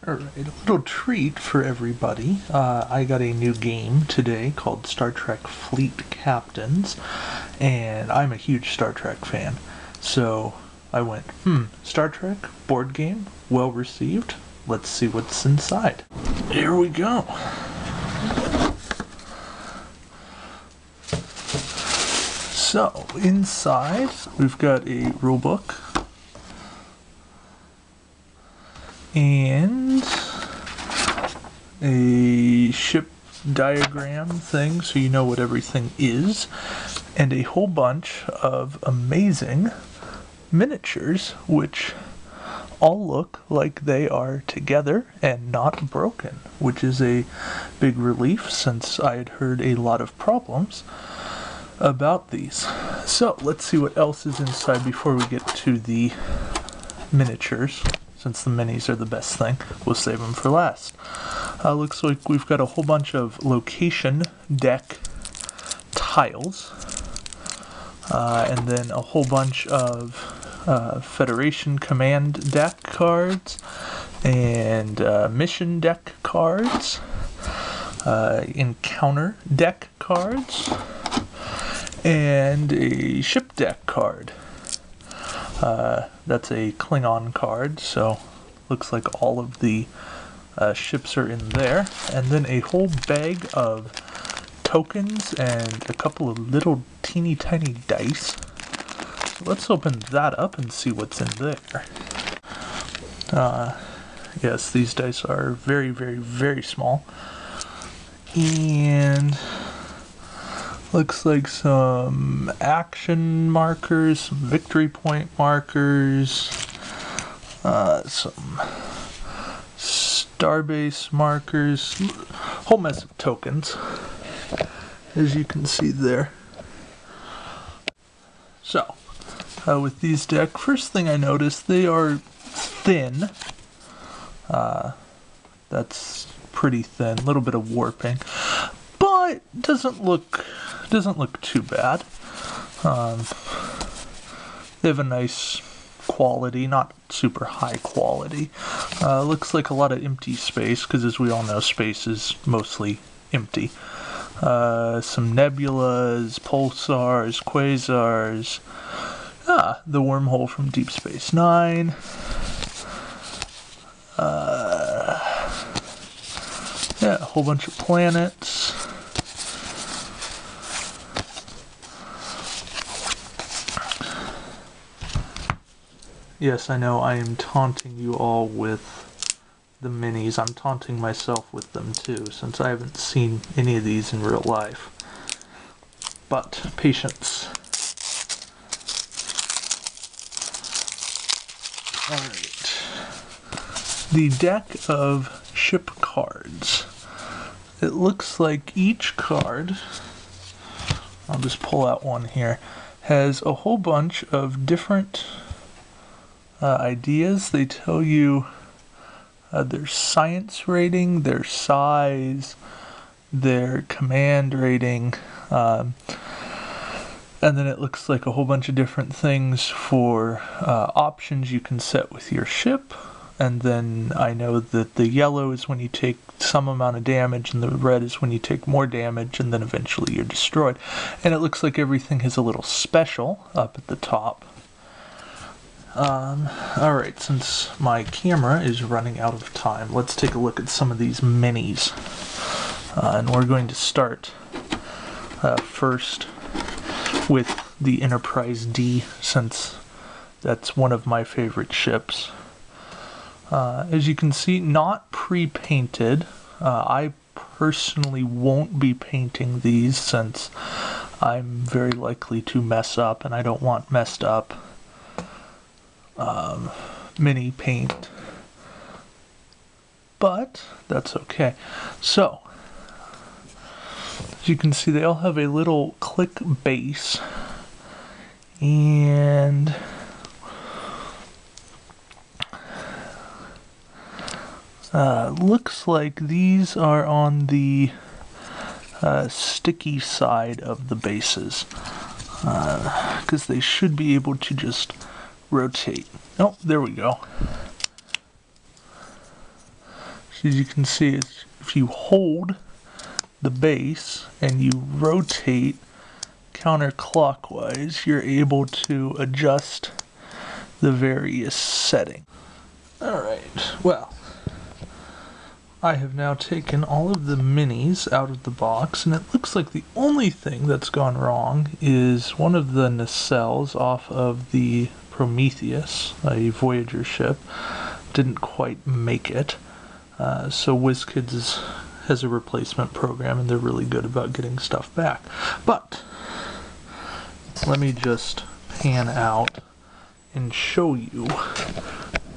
Alright, a little treat for everybody. I got a new game today called Star Trek Fleet Captains, and I'm a huge Star Trek fan. So I went, Star Trek? Board game? Well received? Let's see what's inside. Here we go. So, inside, we've got a rulebook. And a ship diagram thing so you know what everything is, and a whole bunch of amazing miniatures which all look like they are together and not broken, which is a big relief since I had heard a lot of problems about these. So let's see what else is inside before we get to the miniatures. Since the minis are the best thing, we'll save them for last. Looks like we've got a whole bunch of location deck tiles, and then a whole bunch of Federation command deck cards, and mission deck cards, encounter deck cards, and a ship deck card. That's a Klingon card, so looks like all of the ships are in there. And then a whole bag of tokens and a couple of little teeny tiny dice. So let's open that up and see what's in there. Yes, these dice are very, very, very small. And looks like some action markers, some victory point markers, some starbase markers, whole mess of tokens, as you can see there. So, with these decks, first thing I noticed, they are thin. That's pretty thin, a little bit of warping, but doesn't look too bad. They have a nice quality, not super high quality. Looks like a lot of empty space, because as we all know, space is mostly empty. Some nebulas, pulsars, quasars. The wormhole from Deep Space Nine. Yeah, a whole bunch of planets. Yes, I know I am taunting you all with the minis. I'm taunting myself with them too, since I haven't seen any of these in real life. But, patience. Alright. The deck of ship cards. It looks like each card, I'll just pull out one here, has a whole bunch of different ideas. They tell you their science rating, their size, their command rating, and then it looks like a whole bunch of different things for options you can set with your ship. And then I know that the yellow is when you take some amount of damage, and the red is when you take more damage, and then eventually you're destroyed. And it looks like everything has a little special up at the top. Alright, since my camera is running out of time, let's take a look at some of these minis. And we're going to start first with the Enterprise D, since that's one of my favorite ships. As you can see, not pre-painted. I personally won't be painting these since I'm very likely to mess up, and I don't want messed up mini paint, but that's okay. So, as you can see, they all have a little click base, and looks like these are on the sticky side of the bases, because they should be able to just rotate. Oh, there we go. as you can see, is if you hold the base and you rotate counterclockwise, you're able to adjust the various settings. Alright, well, I have now taken all of the minis out of the box, and it looks like the only thing that's gone wrong is one of the nacelles off of the Prometheus, a Voyager ship, didn't quite make it. So WizKids has a replacement program, and they're really good about getting stuff back. But let me just pan out and show you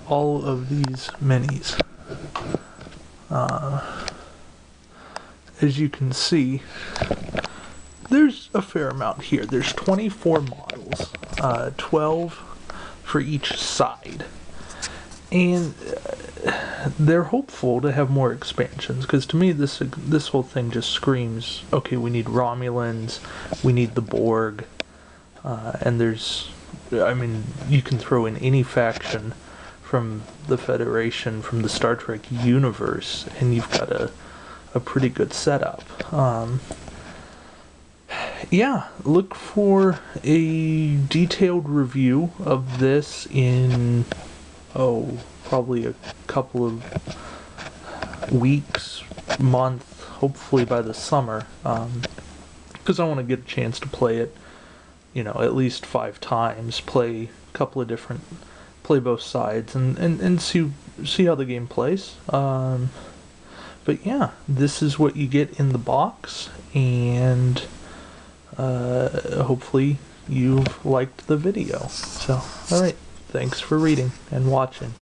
all of these minis. As you can see, there's a fair amount here. There's 24 models, 12 for each side. And they're hopeful to have more expansions, because to me this whole thing just screams, okay, we need Romulans, we need the Borg, and there's, I mean, you can throw in any faction from the Federation, from the Star Trek universe, and you've got a pretty good setup. Yeah, look for a detailed review of this in, probably a couple of weeks, month, hopefully by the summer, because I want to get a chance to play it, at least 5 times, play a couple of different, play both sides, and see how the game plays. But yeah, this is what you get in the box, and hopefully you've liked the video. So, alright, thanks for reading and watching.